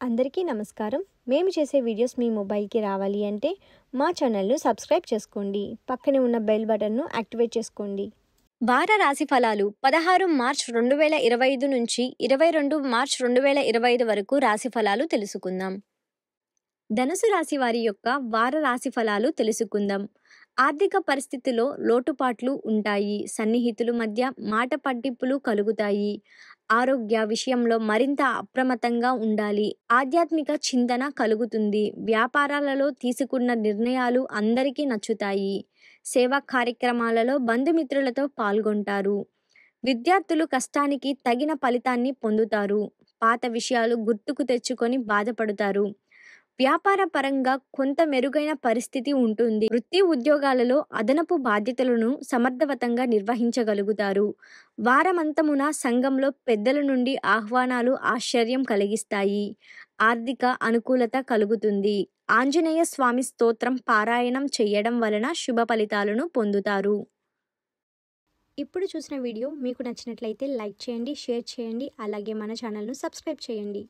అందరికీ నమస్కారం. మేము చేసే వీడియోస్ మీ మొబైల్‌కి రావాలి అంటే మా ఛానల్‌ను సబ్స్క్రైబ్ చేసుకోండి. పక్కనే ఉన్న బెల్ బటన్‌ను యాక్టివేట్ చేసుకోండి. వార రాశి ఫలాలు 16 మార్చ్ 2025 నుంచి 22 మార్చ్ 2025 వరకు రాశి ఫలాలు తెలుసుకుందాం. ధనుసు రాశి వారి యొక్క వార రాశి ఫలాలు తెలుసుకుందాం. ఆర్థిక పరిస్థితిలో లోటుపాట్లు ఉంటాయి. సన్నిహితుల మధ్య మాట పట్టింపులు కలుగుతాయి. ఆరోగ్య విషయంలో మరింత అప్రమత్తంగా ఉండాలి. ఆధ్యాత్మిక చింతన కలుగుతుంది. వ్యాపారాలలో తీసుకున్న నిర్ణయాలు అందరికీ నచ్చుతాయి. సేవా కార్యక్రమాలలో బంధుమిత్రులతో పాల్గొంటారు. విద్యార్థులు కష్టానికి తగిన ఫలితాన్ని పొందుతారు. పాత విషయాలు గుర్తుకు తెచ్చుకొని బాధపడతారు. వ్యాపార పరంగా కొంత మెరుగైన పరిస్థితి ఉంటుంది. వృత్తి ఉద్యోగాలలో అదనపు బాధ్యతలను సమర్థవంతంగా నిర్వహించగలుగుతారు. వారమంతమున సంఘంలో పెద్దల నుండి ఆహ్వానాలు ఆశ్చర్యం కలిగిస్తాయి. ఆర్థిక అనుకూలత కలుగుతుంది. ఆంజనేయ స్వామి స్తోత్రం పారాయణం చేయడం వలన శుభ ఫలితాలను పొందుతారు. ఇప్పుడు చూసిన వీడియో మీకు నచ్చినట్లయితే లైక్ చేయండి, షేర్ చేయండి, అలాగే మన ఛానల్ను సబ్స్క్రైబ్ చేయండి.